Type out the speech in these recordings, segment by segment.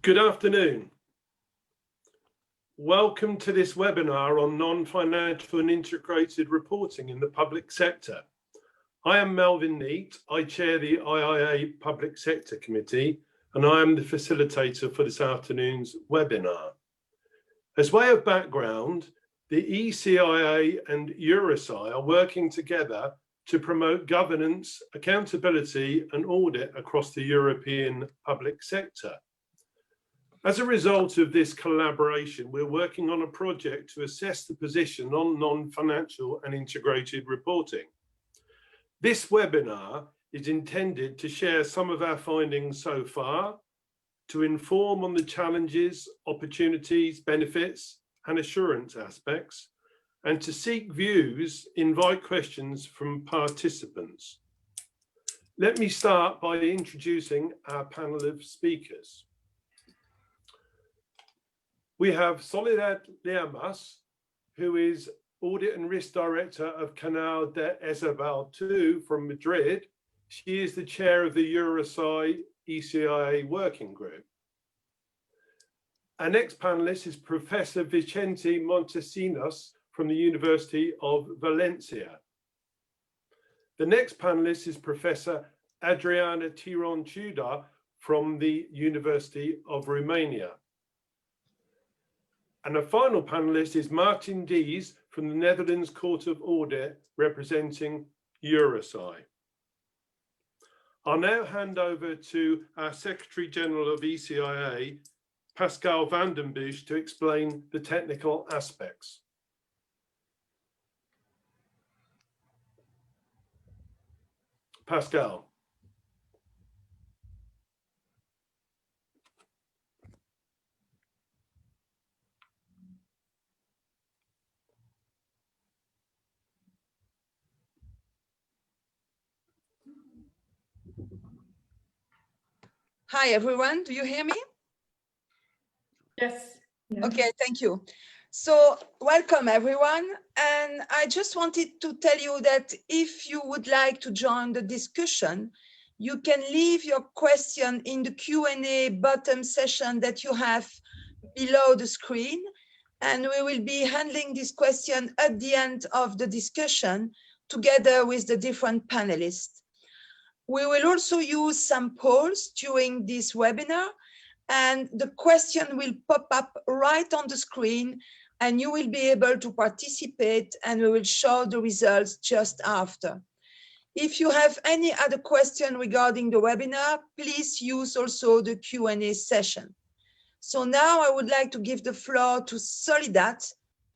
Good afternoon. Welcome to this webinar on non-financial and integrated reporting in the public sector. I am Melvin Neate. I chair the IIA Public Sector Committee, and I am the facilitator for this afternoon's webinar. As way of background, the ECIIA and EUROSAI are working together to promote governance, accountability and audit across the European public sector. As a result of this collaboration, we're working on a project to assess the position on non-financial and integrated reporting. This webinar is intended to share some of our findings so far, to inform on the challenges, opportunities, benefits and assurance aspects, and to seek views, invite questions from participants. Let me start by introducing our panel of speakers. We have Soledad Llamas, who is Audit and Risk Director of Canal de Isabel II from Madrid. She is the chair of the EUROSAI ECIIA Working Group. Our next panelist is Professor Vicente Montesinos from the University of Valencia. The next panelist is Professor Adriana Tiron Tudor from the University of Romania. And the final panelist is Martin Dees from the Netherlands Court of Audit, representing EUROSAI. I'll now hand over to our Secretary General of ECIIA, Pascal van den Busch, to explain the technical aspects. Pascal. Hi, everyone. Do you hear me? Yes. Okay, thank you. So welcome, everyone. And I just wanted to tell you that if you would like to join the discussion, you can leave your question in the Q&A bottom session that you have below the screen. And we will be handling this question at the end of the discussion together with the different panelists. We will also use some polls during this webinar, and the question will pop up right on the screen, and you will be able to participate, and we will show the results just after. If you have any other question regarding the webinar, please use also the Q&A session. So now I would like to give the floor to Soledad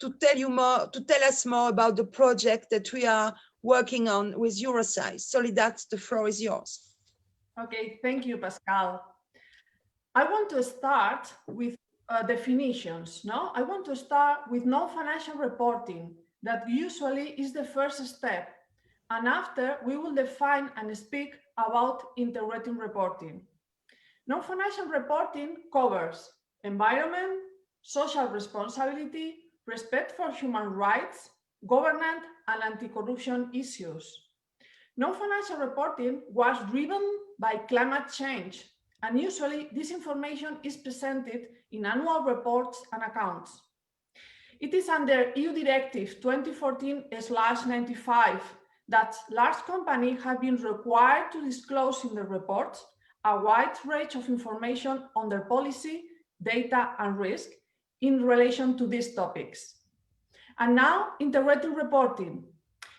to tell us more about the project that we are working on with EUROSAI. Soledad, the floor is yours. Okay, thank you, Pascal. I want to start with definitions. I want to start with non-financial reporting, that usually is the first step. And after, we will define and speak about integrated reporting. Non-financial reporting covers environment, social responsibility, respect for human rights, governance, and anti-corruption issues. Non-financial reporting was driven by climate change, and usually this information is presented in annual reports and accounts. It is under EU Directive 2014/95 that large companies have been required to disclose in the reports a wide range of information on their policy, data, and risk in relation to these topics. And now, integrated reporting.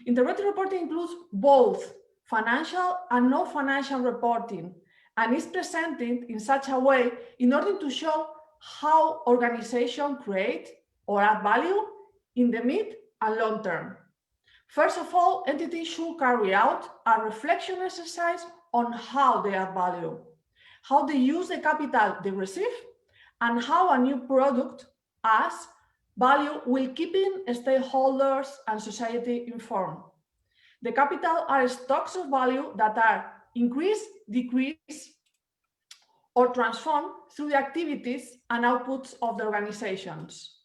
Integrated reporting includes both financial and non-financial reporting, and is presented in such a way in order to show how organizations create or add value in the mid and long term. First of all, entities should carry out a reflection exercise on how they add value, how they use the capital they receive, and how a new product adds value while keeping stakeholders and society informed. The capital are stocks of value that are increased, decreased, or transformed through the activities and outputs of the organizations.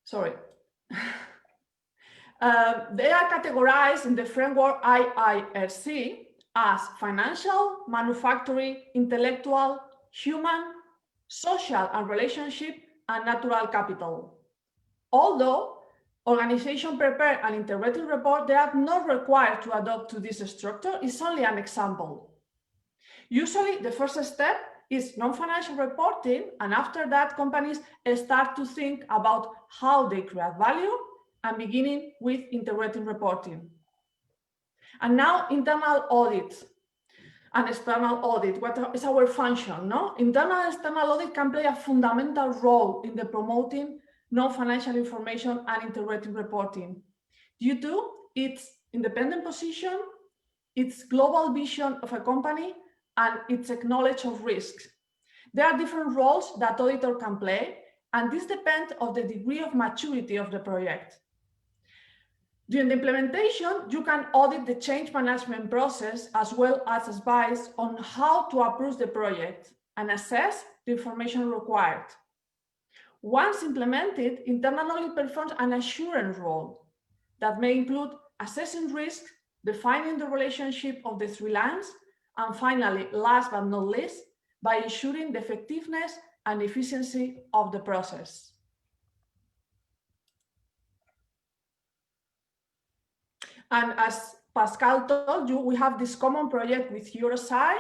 Sorry. They are categorized in the framework IIRC as financial, manufacturing, intellectual, human, social and relationship, and natural capital. Although organizations prepare an integrated report, they are not required to adopt to this structure. It's only an example. Usually, the first step is non-financial reporting, and after that, companies start to think about how they create value, and beginning with integrated reporting. And now, internal audit and external audit. What is our function? No? Internal and external audit can play a fundamental role in the promoting non-financial information and integrated reporting due to its independent position, its global vision of a company, and its knowledge of risks. There are different roles that auditor can play, and this depends on the degree of maturity of the project. During the implementation, you can audit the change management process as well as advise on how to approach the project and assess the information required. Once implemented, internal audit performs an assurance role that may include assessing risk, defining the relationship of the three lines, and finally, last but not least, by ensuring the effectiveness and efficiency of the process. And as Pascal told you, we have this common project with EUROSAI,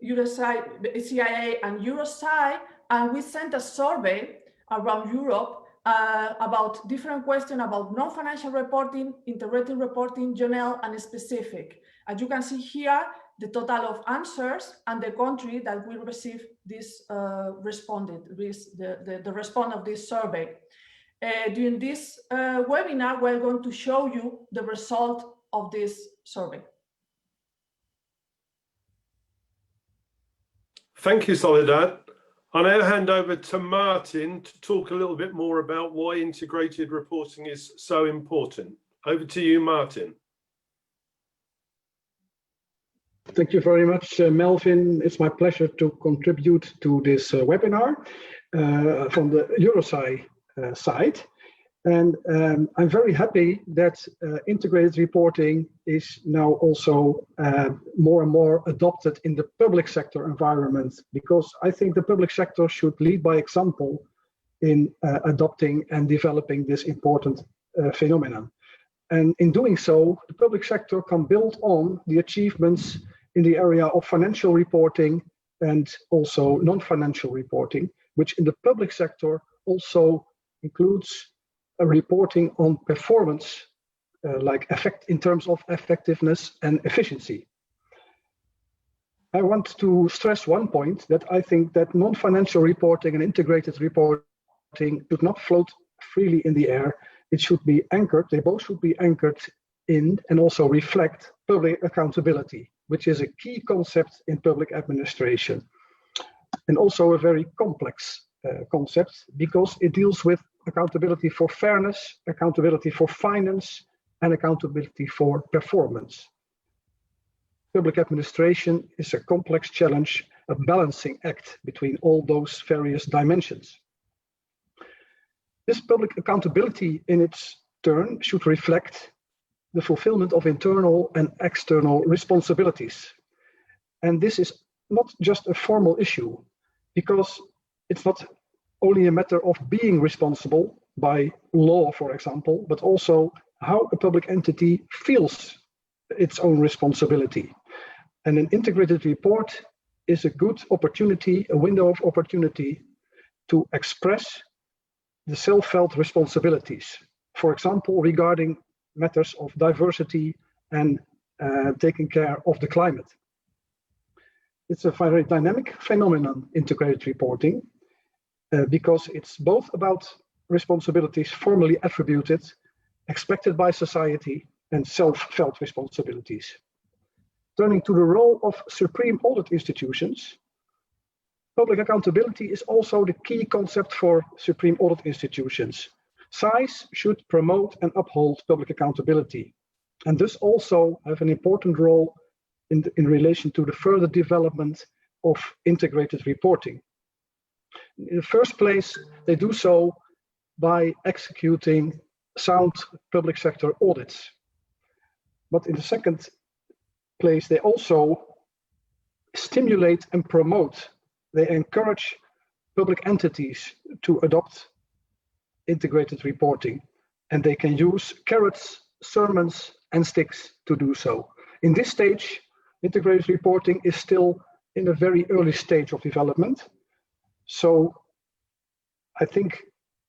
ECIIA and EUROSAI, and we sent a survey around Europe about different questions about non-financial reporting, integrated reporting, general and specific. As you can see here, the total of answers and the country that will receive this the response of this survey. During this webinar, we're going to show you the result of this survey. Thank you, Soledad. I'll now hand over to Martin to talk a little bit more about why integrated reporting is so important. Over to you, Martin. Thank you very much, Melvin. It's my pleasure to contribute to this webinar from the EUROSAI side. And I'm very happy that integrated reporting is now also more and more adopted in the public sector environment, because I think the public sector should lead by example in adopting and developing this important phenomenon. And in doing so, the public sector can build on the achievements in the area of financial reporting and also non-financial reporting, which in the public sector also includes a reporting on performance, like in terms of effectiveness and efficiency. I want to stress one point, that I think that non-financial reporting and integrated reporting should not float freely in the air. It should be anchored, they both should be anchored in and also reflect public accountability, which is a key concept in public administration, and also a very complex concept, because it deals with accountability for fairness, accountability for finance, and accountability for performance. Public administration is a complex challenge, a balancing act between all those various dimensions. This public accountability in its turn should reflect the fulfillment of internal and external responsibilities. And this is not just a formal issue, because it's not only a matter of being responsible by law, for example, but also how a public entity feels its own responsibility. And an integrated report is a good opportunity, a window of opportunity to express the self-felt responsibilities. For example, regarding matters of diversity and taking care of the climate. It's a very dynamic phenomenon, integrated reporting, because it's both about responsibilities formally attributed, expected by society, and self-felt responsibilities. Turning to the role of supreme audit institutions, public accountability is also the key concept for supreme audit institutions. SAIs should promote and uphold public accountability, and thus also have an important role in relation to the further development of integrated reporting. In the first place, they do so by executing sound public sector audits. But in the second place, they also stimulate and promote. They encourage public entities to adopt integrated reporting, and they can use carrots, sermons, and sticks to do so. In this stage, integrated reporting is still in a very early stage of development. So I think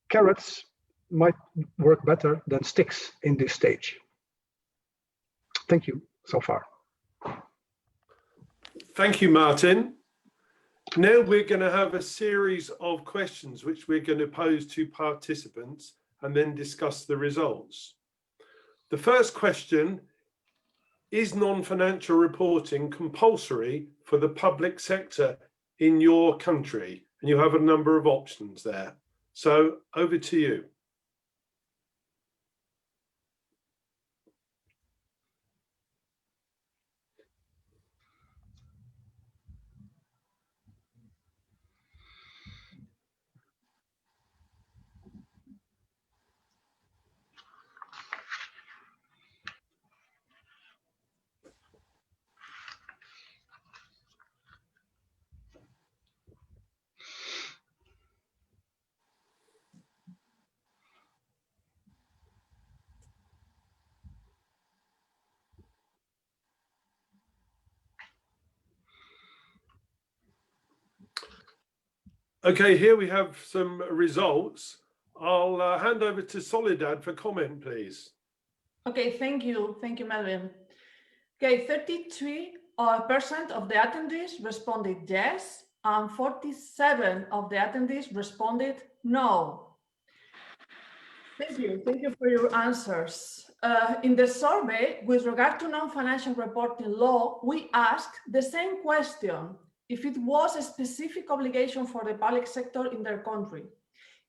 carrots might work better than sticks in this stage. Thank you so far. Thank you, Martin. Now we're going to have a series of questions which we're going to pose to participants and then discuss the results. The first question: is non-financial reporting compulsory for the public sector in your country? And you have a number of options there. So over to you. Okay, here we have some results. I'll hand over to Soledad for comment, please. Okay, thank you, Melvin. Okay, 33% of the attendees responded yes, and 47% of the attendees responded no. Thank you for your answers. In the survey, with regard to non-financial reporting law, we asked the same question: if it was a specific obligation for the public sector in their country,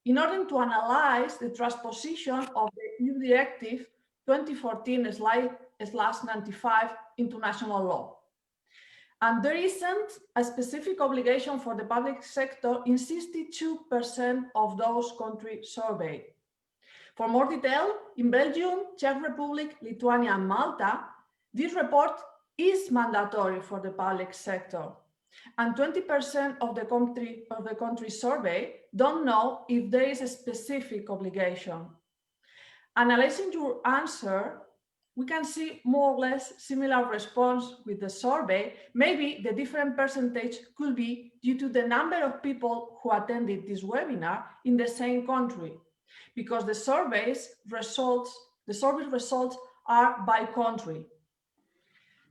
in order to analyze the transposition of the EU Directive 2014/95 into national law. And there isn't a specific obligation for the public sector in 62% of those countries surveyed. For more detail, in Belgium, Czech Republic, Lithuania, and Malta, this report is mandatory for the public sector. And 20% of the country survey don't know if there is a specific obligation. Analyzing your answer, we can see more or less similar response with the survey. Maybe the different percentage could be due to the number of people who attended this webinar in the same country, because the survey results are by country.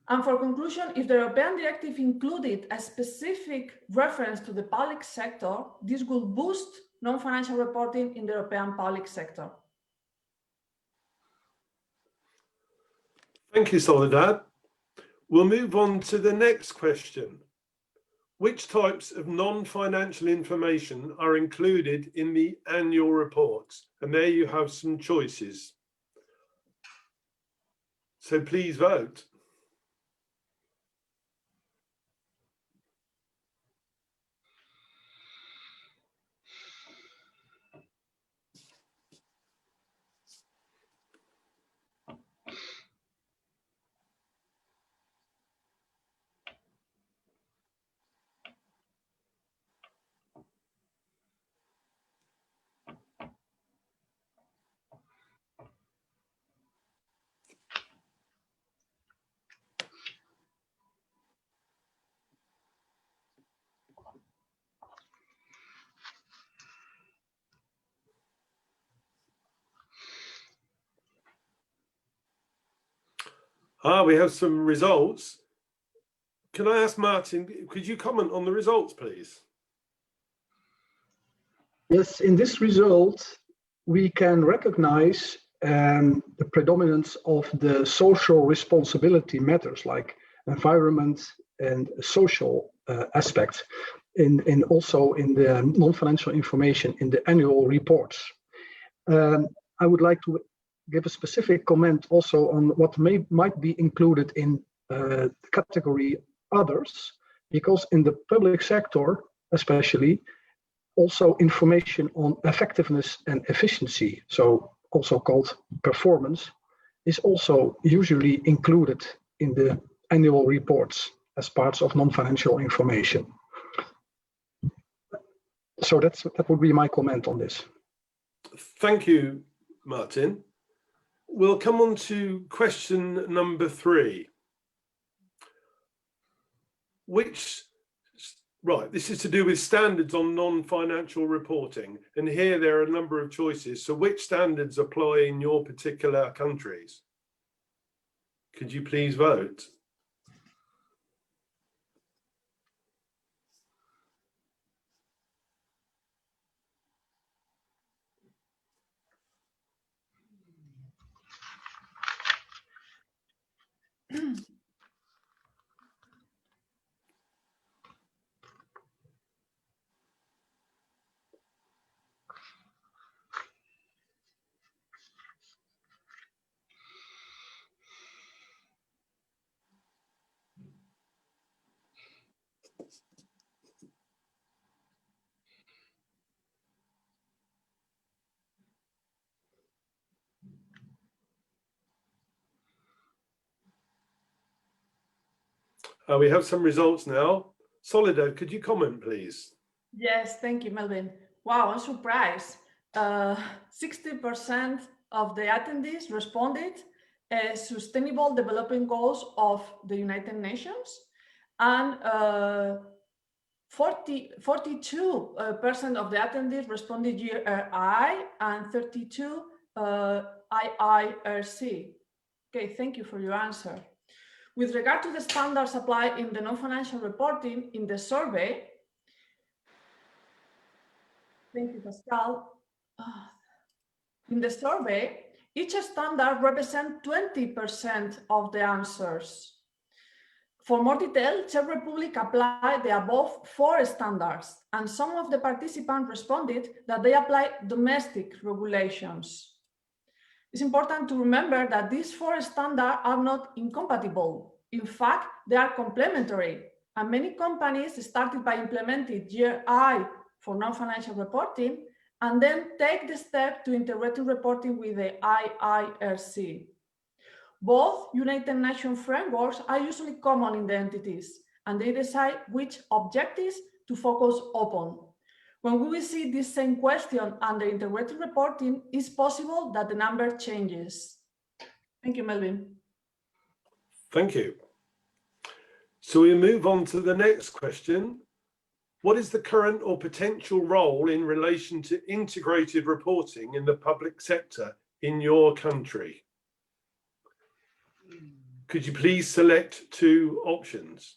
And for conclusion, if the European Directive included a specific reference to the public sector, this will boost non-financial reporting in the European public sector. Thank you, Soledad. We'll move on to the next question. Which types of non-financial information are included in the annual reports? And there you have some choices. So please vote. We have some results. Can I ask Martin, could you comment on the results, please? Yes, in this result, we can recognize the predominance of the social responsibility matters like environment and social aspects, also in the non-financial information in the annual reports. I would like to give a specific comment also on what might be included in the category others, because in the public sector, especially, also information on effectiveness and efficiency, so also called performance, is also usually included in the annual reports as parts of non-financial information. So that would be my comment on this. Thank you, Martin. We'll come on to question number 3. Right, this is to do with standards on non-financial reporting. And here there are a number of choices. So which standards apply in your particular countries? Could you please vote? We have some results now. Soledad, could you comment, please? Yes, thank you, Melvin. Wow, I'm surprised. 60% of the attendees responded Sustainable Development Goals of the United Nations, and 42% of the attendees responded GRI, and 32 IIRC. Okay, thank you for your answer. With regard to the standards applied in the non-financial reporting in the survey, thank you, Pascal. In the survey, each standard represents 20% of the answers. For more detail, Czech Republic applied the above 4 standards, and some of the participants responded that they apply domestic regulations. It's important to remember that these 4 standards are not incompatible. In fact, they are complementary, and many companies started by implementing GRI for non-financial reporting and then take the step to integrated reporting with the IIRC. Both United Nations frameworks are usually common in the entities, and they decide which objectives to focus upon. When we will see this same question under integrated reporting, it's possible that the number changes. Thank you, Melvin. Thank you. So we move on to the next question. What is the current or potential role in relation to integrated reporting in the public sector in your country? Could you please select 2 options?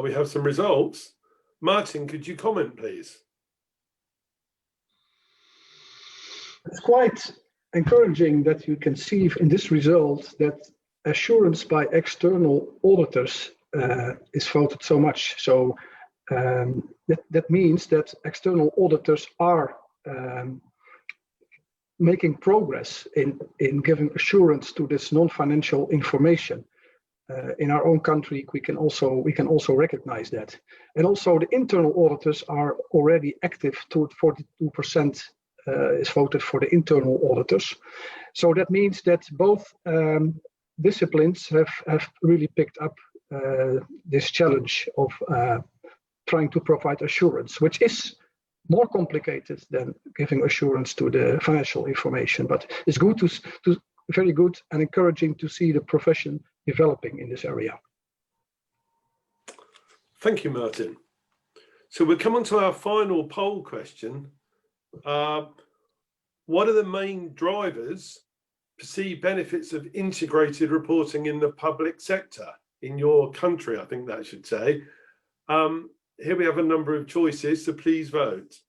We have some results. Martin, could you comment, please? It's quite encouraging that you can see in this result that assurance by external auditors is voted so much. So that means that external auditors are making progress in giving assurance to this non-financial information. In our own country, we can also recognize that. And also the internal auditors are already active. 42% is voted for the internal auditors. So that means that both disciplines have really picked up this challenge of trying to provide assurance, which is more complicated than giving assurance to the financial information. But it's good to very good and encouraging to see the profession developing in this area. Thank you, Martin. So we'll come on to our final poll question. What are the main drivers, perceived benefits of integrated reporting in the public sector in your country, I think that should say. here we have a number of choices, so please vote.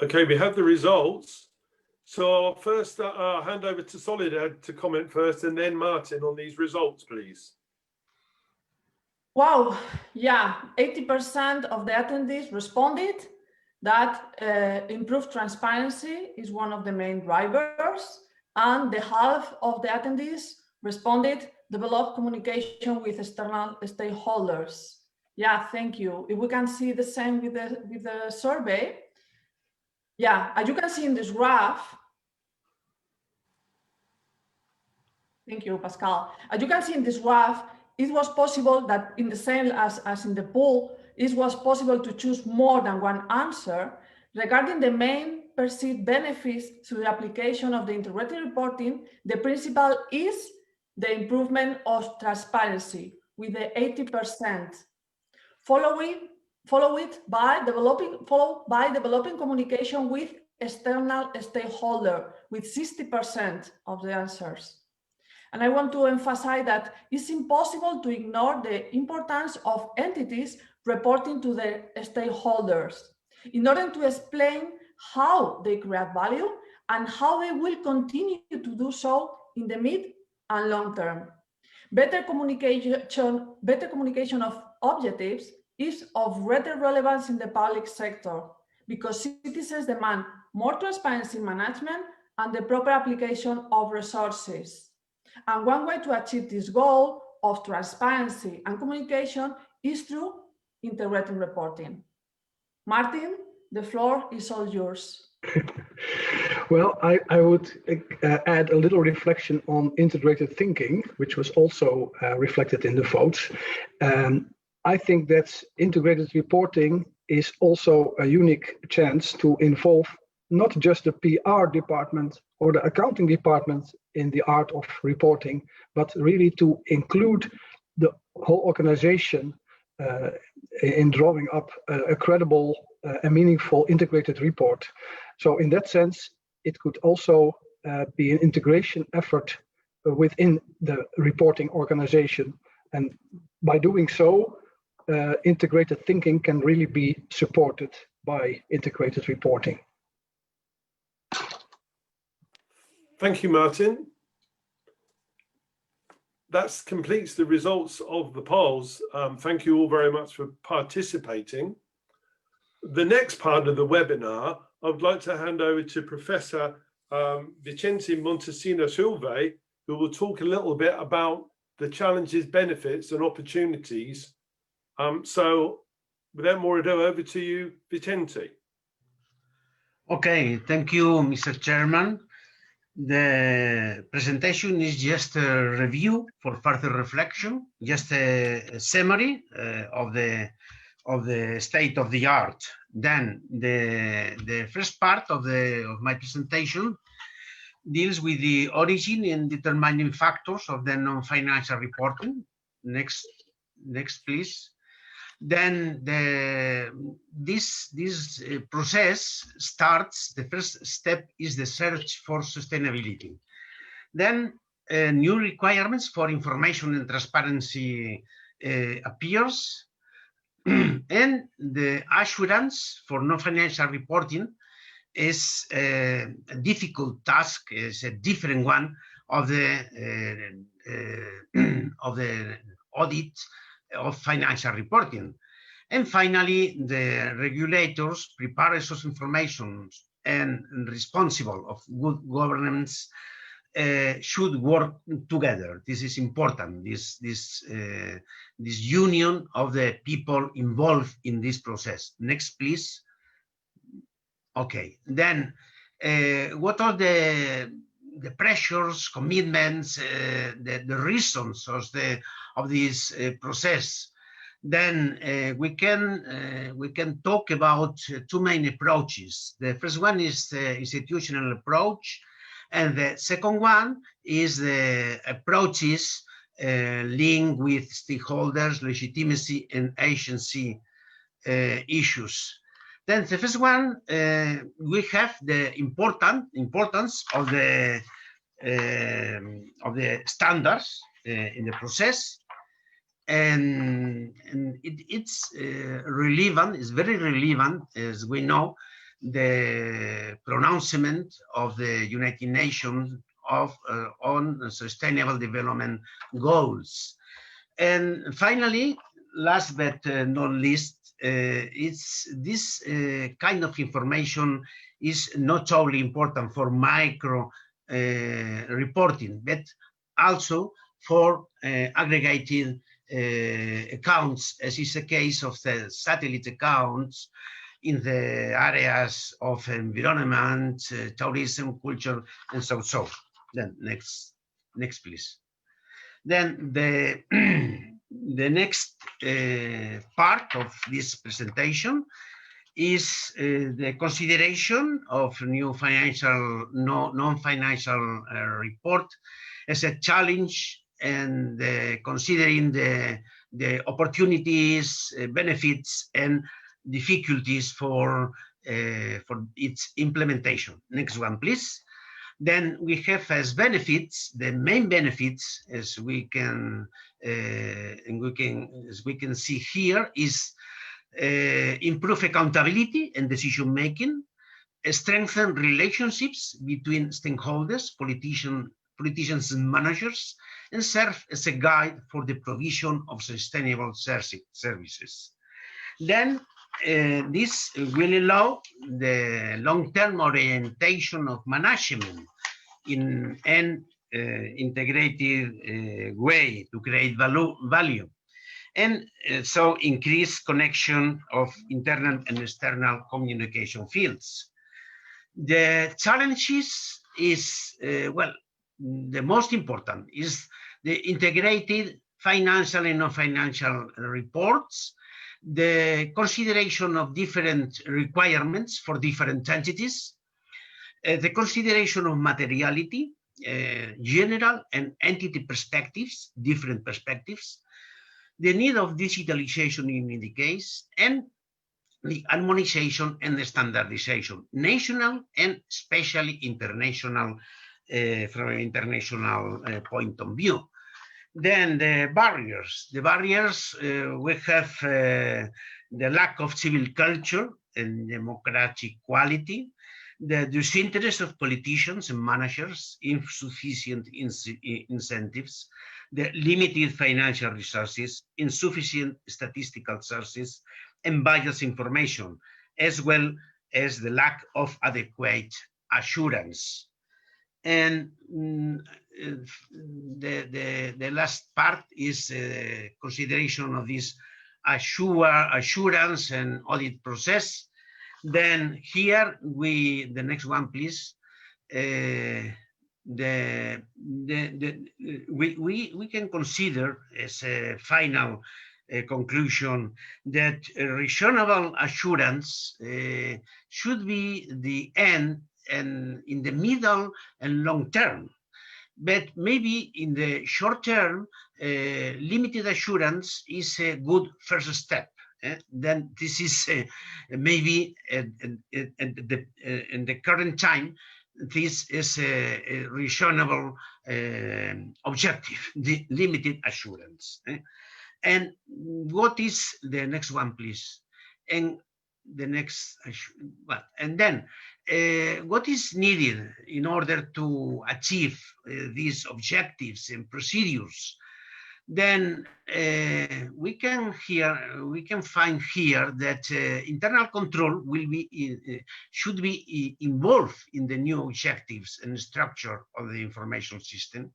Okay, we have the results. So I'll first hand over to Soledad to comment first, and then Martin on these results, please. Wow, yeah, 80% of the attendees responded that improved transparency is one of the main drivers, and the half of the attendees responded develop communication with external stakeholders. Yeah, thank you. If we can see the same with the survey. Yeah, as you can see in this graph, thank you, Pascal. As you can see in this graph, it was possible that in the same as in the poll, it was possible to choose more than one answer. Regarding the main perceived benefits to the application of the integrated reporting, the principal is the improvement of transparency with the 80%, followed by developing communication with external stakeholder with 60% of the answers. And I want to emphasize that it's impossible to ignore the importance of entities reporting to their stakeholders in order to explain how they create value and how they will continue to do so in the mid and long term. Better communication of objectives is of greater relevance in the public sector because citizens demand more transparency in management and the proper application of resources. And one way to achieve this goal of transparency and communication is through integrated reporting. Martin, the floor is all yours. Well, I would add a little reflection on integrated thinking, which was also reflected in the votes. I think that integrated reporting is also a unique chance to involve not just the PR department or the accounting department in the art of reporting, but really to include the whole organization in drawing up a credible and meaningful integrated report. So in that sense, it could also be an integration effort within the reporting organization. And by doing so, integrated thinking can really be supported by integrated reporting. Thank you, Martin. That completes the results of the polls. Thank you all very much for participating. The next part of the webinar, I would like to hand over to Professor Vicente Montesino-Silva, who will talk a little bit about the challenges, benefits, and opportunities. So without more ado, over to you, Vicente. Okay, thank you, Mr. Chairman. The presentation is just a review for further reflection, just a summary of the state of the art. Then the first part of my presentation deals with the origin and determining factors of the non-financial reporting. Next, please. Then this process starts. The first step is the search for sustainability. Then new requirements for information and transparency appears, and the assurance for non-financial reporting is a difficult task, is a different one of the audit of financial reporting. And finally, the regulators prepare resource information and responsible of good governance should work together. This is important, this union of the people involved in this process. Next, please. Okay, then what are the the pressures, commitments, the reasons of this process. Then we can talk about two main approaches. The first one is the institutional approach, and the second one is the approaches linked with stakeholders, legitimacy, and agency issues. Then the first one, we have the importance of the standards in the process, and it's relevant. It's very relevant, as we know, the pronouncement of the United Nations on Sustainable Development Goals. And finally, last but not least, it's this kind of information is not only important for micro reporting, but also for aggregated accounts, as is the case of the satellite accounts in the areas of environment, tourism, culture, and so on. Then next please. Then the next part of this presentation is the consideration of new non-financial report as a challenge, and considering the opportunities, benefits, and difficulties for its implementation. Next one, please. Then we have as benefits, the main benefits, as we can see here, is improve accountability and decision making, strengthen relationships between stakeholders, politicians and managers, and serve as a guide for the provision of sustainable services. Then this will allow the long-term orientation of management in an integrated way to create value, and so increase connection of internal and external communication fields. The challenges is, well, the most important is the integrated financial and non-financial reports, the consideration of different requirements for different entities, the consideration of materiality, general and entity perspectives, different perspectives, the need of digitalization in any case, and the harmonization and the standardization, national and especially international, from an international point of view. Then the barriers. We have the lack of civil culture and democratic quality, the disinterest of politicians and managers, insufficient incentives, the limited financial resources, insufficient statistical sources, and biased information, as well as the lack of adequate assurance. And the last part is consideration of this assurance and audit process. Then here the next one, please. We can consider as a final conclusion that reasonable assurance should be the end and in the middle and long term. But maybe in the short term, limited assurance is a good first step. Then this is maybe in the current time, this is a reasonable objective, the limited assurance. And what is the next one, please? And the next, well, and then what is needed in order to achieve these objectives and procedures? Then we can find here that internal control should be involved in the new objectives and structure of the information system.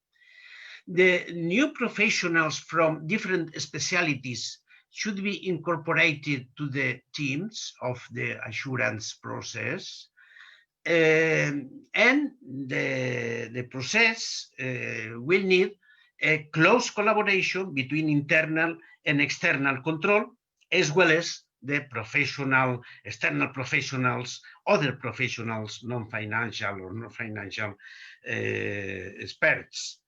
The new professionals from different specialties should be incorporated to the teams of the assurance process. And the process will need a close collaboration between internal and external control, as well as the professional, external professionals, other professionals, non-financial or non-financial experts.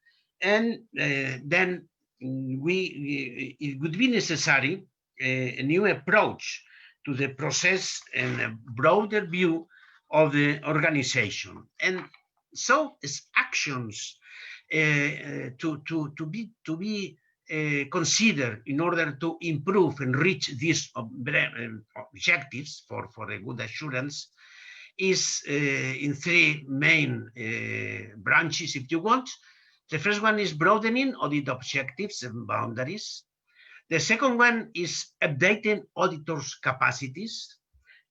And then it would be necessary a new approach to the process and a broader view of the organization. And so as actions to be considered in order to improve and reach these objectives for a good assurance is in three main branches, if you want. The first one is broadening audit objectives and boundaries. The second one is updating auditors' capacities.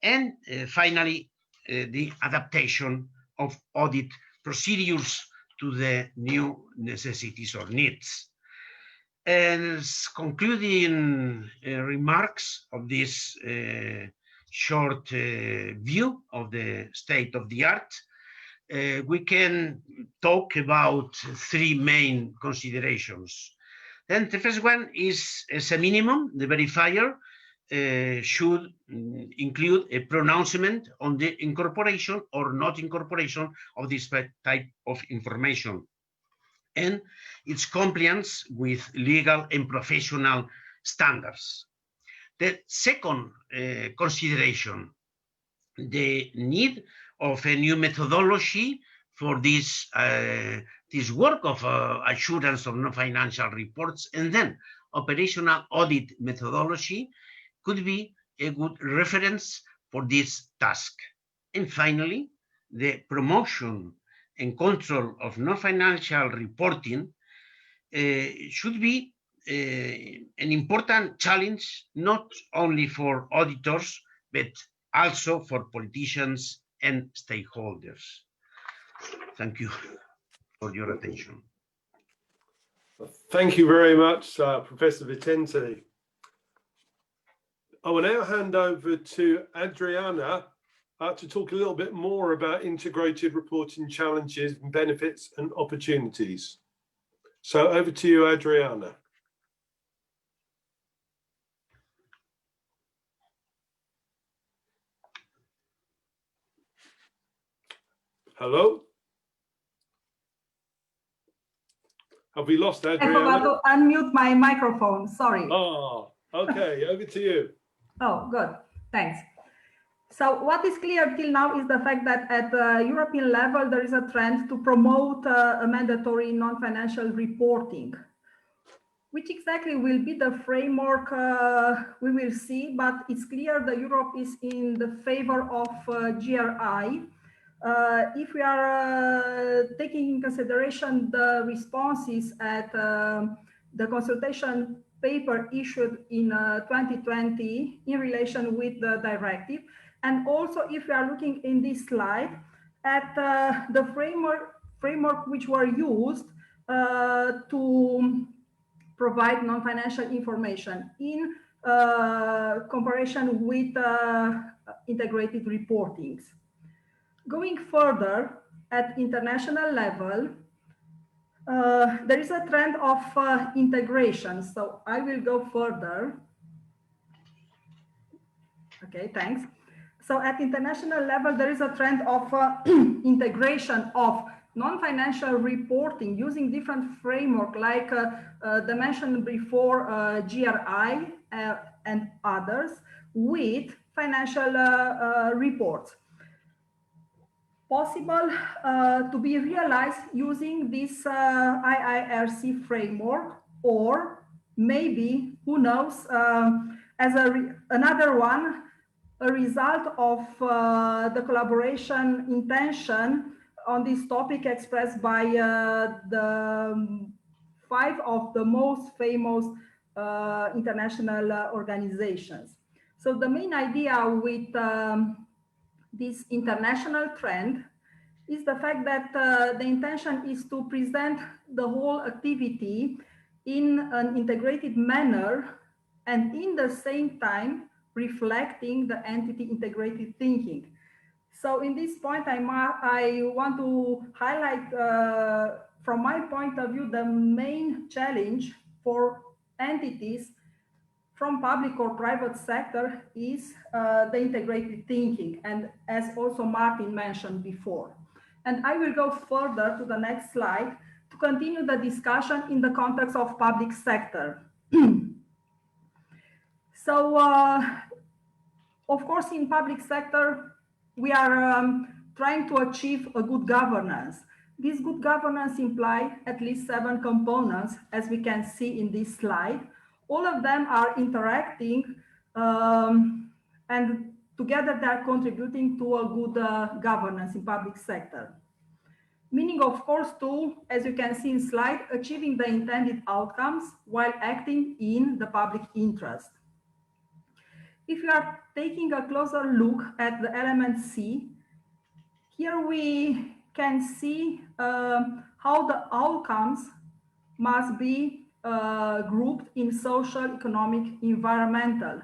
And finally, the adaptation of audit procedures to the new necessities or needs. And as concluding remarks of this short view of the state of the art, we can talk about three main considerations. Then the first one is, as a minimum, the verifier should include a pronouncement on the incorporation or not incorporation of this type of information and its compliance with legal and professional standards. The second consideration, the need of a new methodology for this work of assurance of non-financial reports, and then operational audit methodology could be a good reference for this task. And finally, the promotion and control of non-financial reporting should be an important challenge, not only for auditors, but also for politicians and stakeholders. Thank you for your attention. Thank you very much, Professor Vicente. I will now hand over to Adriana to talk a little bit more about integrated reporting challenges, benefits and opportunities. So over to you, Adriana. Hello? Have we lost Adriana? I forgot to unmute my microphone, sorry. Oh, okay, over to you. Oh, good, thanks. So what is clear till now is the fact that at the European level, there is a trend to promote a mandatory non-financial reporting. Which exactly will be the framework we will see, but it's clear that Europe is in the favor of GRI. If we are taking in consideration the responses at the consultation paper issued in 2020 in relation with the directive, and also if we are looking in this slide at the framework which were used to provide non-financial information in comparison with integrated reportings. Going further, at international level, there is a trend of integration. So I will go further. Okay, thanks. So at international level, there is a trend of integration of non-financial reporting using different framework like the mentioned before GRI and others with financial reports. Possible to be realized using this IIRC framework, or maybe, who knows, as another one, a result of the collaboration intention on this topic expressed by the 5 of the most famous international organizations. So the main idea with this international trend is the fact that the intention is to present the whole activity in an integrated manner and in the same time reflecting the entity integrated thinking. So in this point, I want to highlight, from my point of view, the main challenge for entities from public or private sector is the integrated thinking, and as also Martin mentioned before. And I will go further to the next slide to continue the discussion in the context of public sector. So, of course, in public sector, we are trying to achieve a good governance. This good governance implies at least 7 components, as we can see in this slide. All of them are interacting, and together they are contributing to a good governance in public sector. Meaning, of course, to, as you can see in slide, achieving the intended outcomes while acting in the public interest. If you are taking a closer look at the element C, here we can see how the outcomes must be grouped in social, economic, environmental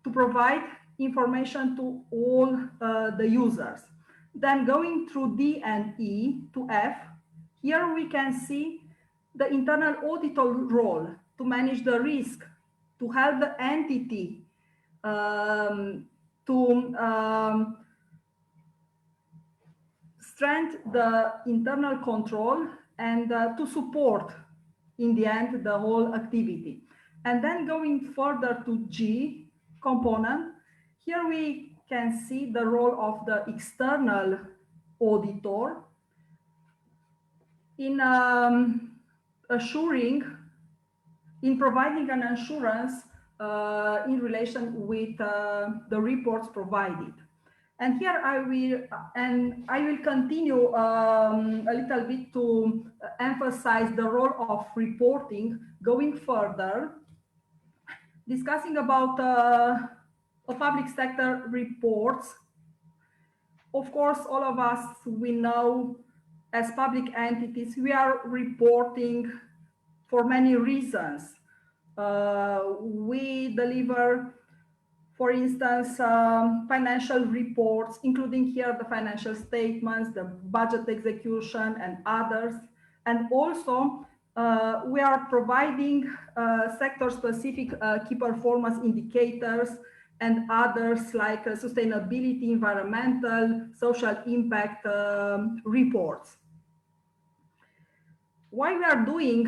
to provide information to all the users. Then going through D and E to F, here we can see the internal auditor role to manage the risk, to help the entity to strengthen the internal control and to support in the end the whole activity. And then going further to G component, here we can see the role of the external auditor in providing an assurance in relation with the reports provided. And here I will continue a little bit to emphasize the role of reporting going further, discussing about public sector reports. Of course, all of us, we know as public entities, we are reporting for many reasons. We deliver, for instance, financial reports, including here the financial statements, the budget execution and others. And also we are providing sector-specific key performance indicators and others like sustainability, environmental, social impact reports. Why we are doing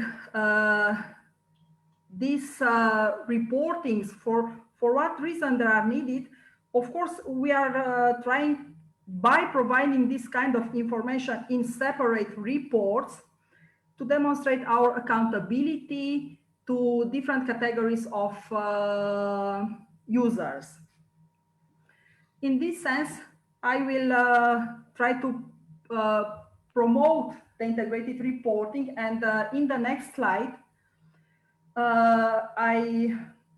these reportings, for what reason they are needed? Of course, we are trying, by providing this kind of information in separate reports, to demonstrate our accountability to different categories of users. In this sense, I will try to promote the integrated reporting, and in the next slide, I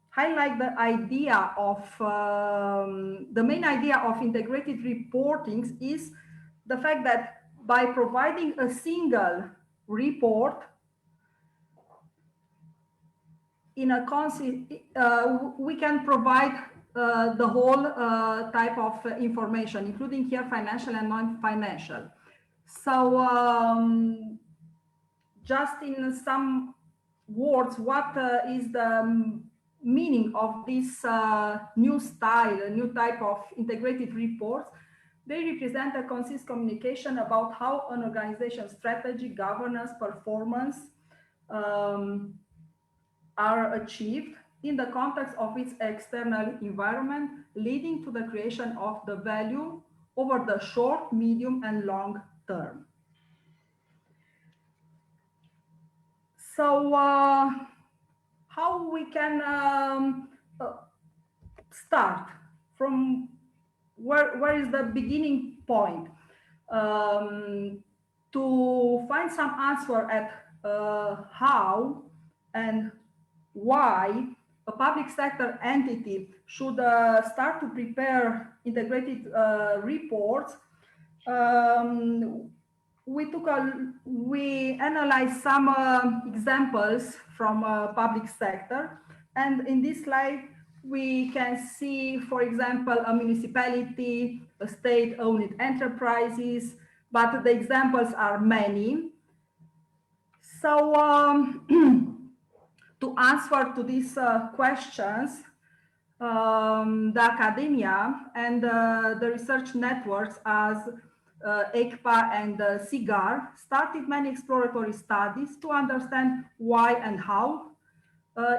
highlight the idea of, the main idea of integrated reportings is the fact that by providing a single report in a we can provide the whole type of information, including here financial and non-financial. So just in some words, what is the meaning of this new style, a new type of integrated reports? They represent a consistent communication about how an organization's strategy, governance, performance are achieved in the context of its external environment, leading to the creation of the value over the short, medium, and long term. So how we can start from where is the beginning point to find some answer at how and why a public sector entity should start to prepare integrated reports. We analyzed some examples from public sector, and in this slide we can see, for example, a municipality, a state-owned enterprises, but the examples are many. So to answer to these questions, the academia and the research networks as ECPA and CIGAR started many exploratory studies to understand why and how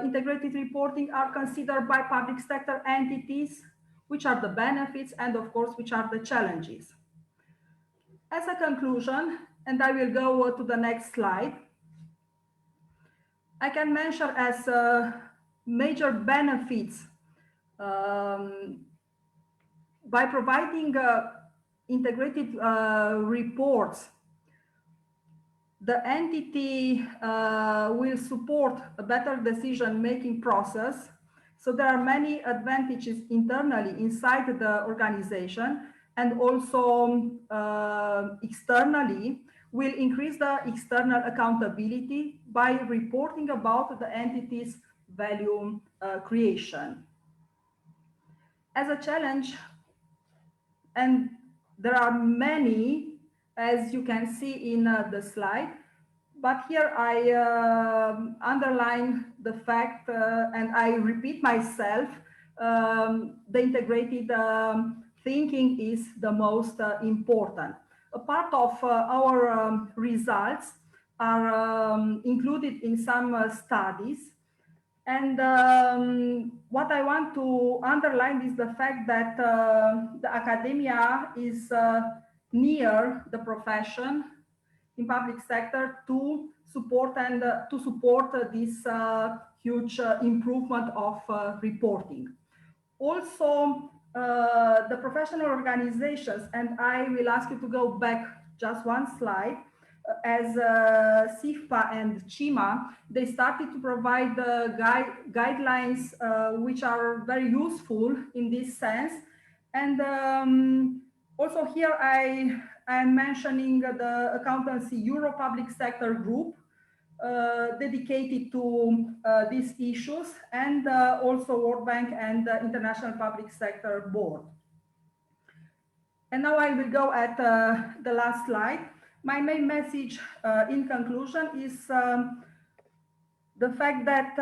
integrated reporting are considered by public sector entities, which are the benefits, and of course, which are the challenges. As a conclusion, and I will go to the next slide, I can mention as major benefits by providing integrated reports. The entity will support a better decision-making process. So there are many advantages internally inside the organization, and also externally will increase the external accountability by reporting about the entity's value creation. As a challenge, and there are many, as you can see in the slide, but here I underline the fact, and I repeat myself, the integrated thinking is the most important. A part of our results are included in some studies. And what I want to underline is the fact that the academia is near the profession in public sector to support and to support this huge improvement of reporting. Also, the professional organizations, and I will ask you to go back just one slide, as CIFPA and CIMA, they started to provide guidelines which are very useful in this sense. And also here I'm mentioning the Accountancy Euro Public Sector Group dedicated to these issues, and also World Bank and the International Public Sector Board. And now I will go at the last slide. My main message in conclusion is the fact that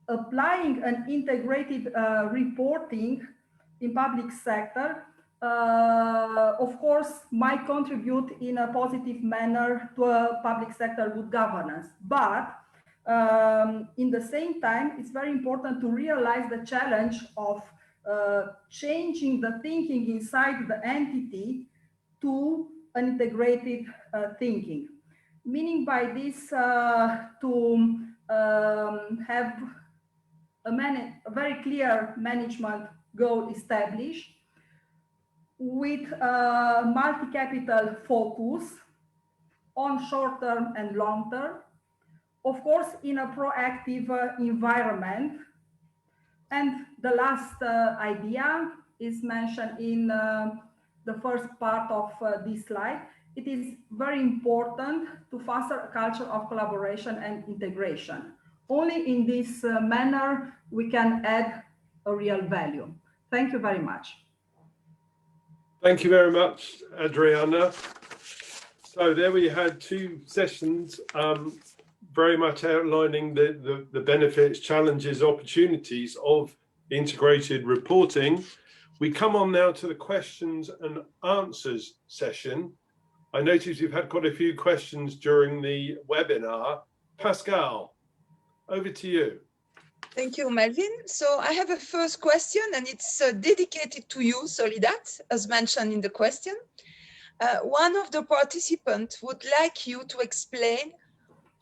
applying an integrated reporting in public sector, of course, might contribute in a positive manner to a public sector good governance. But in the same time, it's very important to realize the challenge of changing the thinking inside the entity to an integrated thinking. Meaning by this to have a very clear management goal established with a multi-capital focus on short-term and long-term, of course, in a proactive environment. And the last idea is mentioned in the first part of this slide. It is very important to foster a culture of collaboration and integration. Only in this manner we can add a real value. Thank you very much. Thank you very much, Adriana. So there we had two sessions very much outlining the benefits, challenges, opportunities of integrated reporting. We come on now to the questions and answers session. I noticed you've had quite a few questions during the webinar. Pascal, over to you. Thank you, Melvin. So I have a first question, and it's dedicated to you, Soledad, as mentioned in the question. One of the participants would like you to explain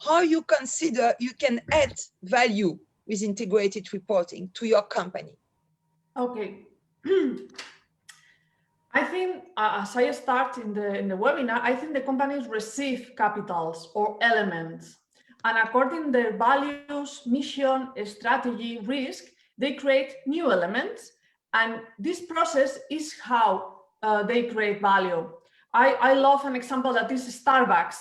how you consider you can add value with integrated reporting to your company. Okay. I think, as I start in the webinar, I think the companies receive capitals or elements, and according to their values, mission, strategy, risk, they create new elements, and this process is how they create value. I love an example that is Starbucks.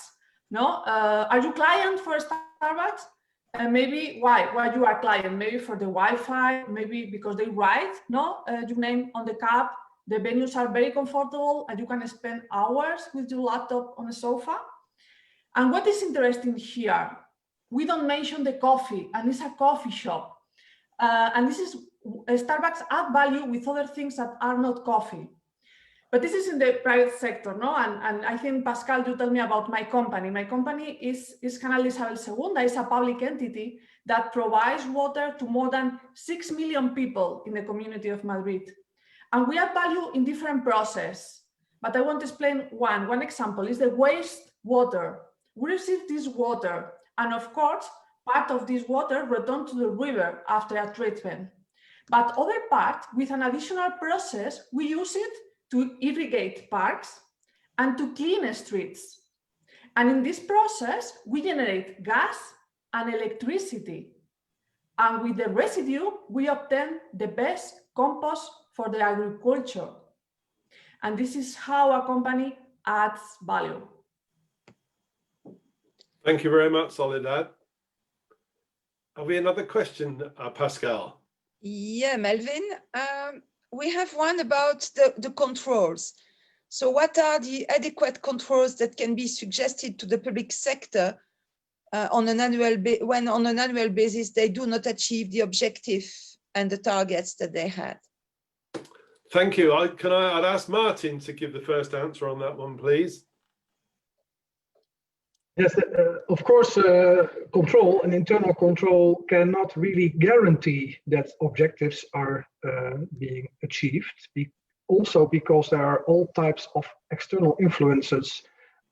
No, are you client for Starbucks? And maybe why you are client, maybe for the Wi-Fi, maybe because they write your name on the cap. The venues are very comfortable and you can spend hours with your laptop on a sofa. And what is interesting here, we don't mention the coffee, and it's a coffee shop. And this is Starbucks add value with other things that are not coffee. But this is in the private sector, no? And I think, Pascal, you tell me about my company. My company is Canal Isabel II, is a public entity that provides water to more than 6 million people in the community of Madrid. And we add value in different processes. But I want to explain one example is the waste water. We receive this water, and of course, part of this water returns to the river after a treatment. But other part, with an additional process, we use it to irrigate parks and to clean streets. And in this process, we generate gas and electricity. And with the residue, we obtain the best compost for the agriculture. And this is how a company adds value. Thank you very much, Soledad. Have we another question, Pascal? Yeah, Melvin. We have one about the controls. So what are the adequate controls that can be suggested to the public sector on an annual basis they do not achieve the objective and the targets that they had? Thank you. I'd ask Martin to give the first answer on that one, please. Yes, of course, control and internal control cannot really guarantee that objectives are being achieved. Also because there are all types of external influences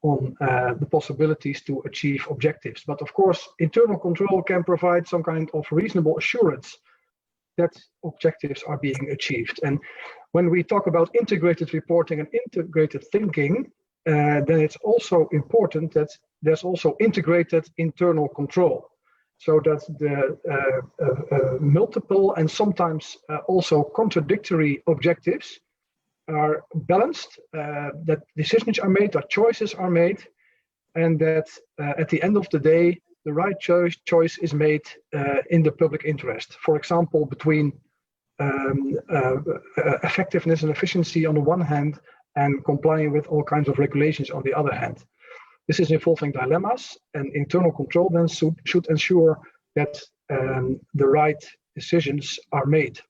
on the possibilities to achieve objectives. But of course, internal control can provide some kind of reasonable assurance that objectives are being achieved. And when we talk about integrated reporting and integrated thinking, then it's also important that there's also integrated internal control, so that the multiple and sometimes also contradictory objectives are balanced, that decisions are made, that choices are made, and that at the end of the day, the right choice is made in the public interest. For example, between effectiveness and efficiency on the one hand, and complying with all kinds of regulations on the other hand. This is involving dilemmas, and internal control then should ensure that the right decisions are made.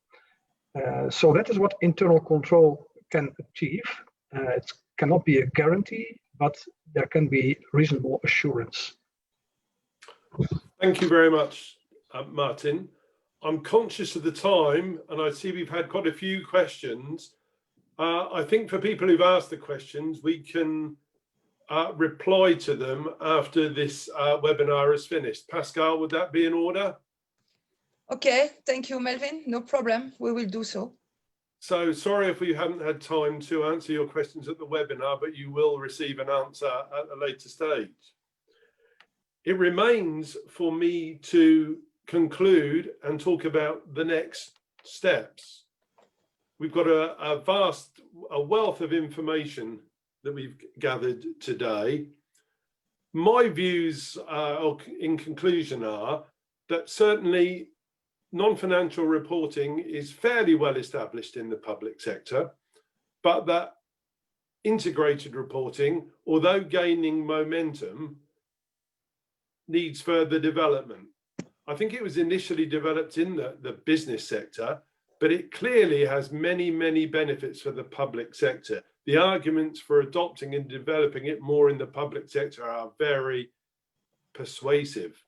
So that is what internal control can achieve. It cannot be a guarantee, but there can be reasonable assurance. Thank you very much, Martin. I'm conscious of the time, and I see we've had quite a few questions. I think for people who've asked the questions, we can reply to them after this webinar is finished. Pascal, would that be in order? Okay, thank you, Melvin. No problem, we will do so. So sorry if we haven't had time to answer your questions at the webinar, but you will receive an answer at a later stage. It remains for me to conclude and talk about the next steps. We've got a wealth of information that we've gathered today. My views in conclusion are that certainly non-financial reporting is fairly well established in the public sector, but that integrated reporting, although gaining momentum, needs further development. I think it was initially developed in the business sector, but it clearly has many, many benefits for the public sector. The arguments for adopting and developing it more in the public sector are very persuasive.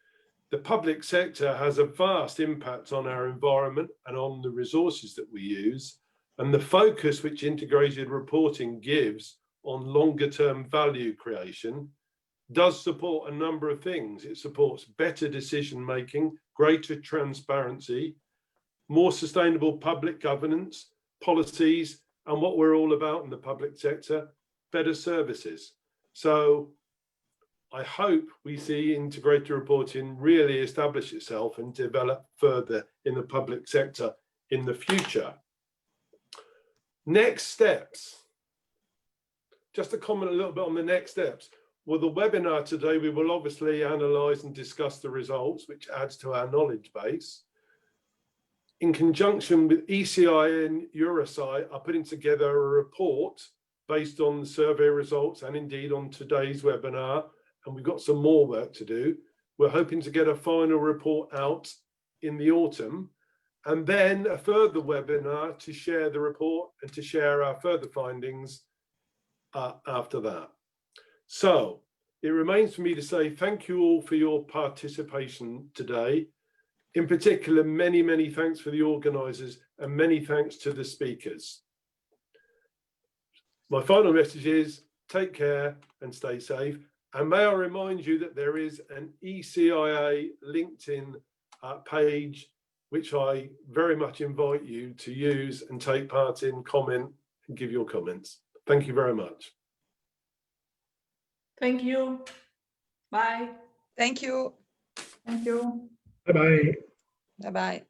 The public sector has a vast impact on our environment and on the resources that we use, and the focus which integrated reporting gives on longer term value creation does support a number of things. It supports better decision making, greater transparency, more sustainable public governance, policies, and what we're all about in the public sector, better services. So I hope we see integrated reporting really establish itself and develop further in the public sector in the future. Next steps. Just to comment a little bit on the next steps. Well, the webinar today, we will obviously analyse and discuss the results, which adds to our knowledge base. In conjunction with ECIIA and EUROSAI are putting together a report based on the survey results and indeed on today's webinar, and we've got some more work to do. We're hoping to get a final report out in the autumn, and then a further webinar to share the report and to share our further findings after that. So it remains for me to say thank you all for your participation today. In particular, many, many thanks for the organisers and many thanks to the speakers. My final message is take care and stay safe. And may I remind you that there is an ECIIA LinkedIn page, which I very much invite you to use and take part in, comment and give your comments. Thank you very much. Thank you. Bye. Thank you. Thank you. Bye-bye. Bye-bye.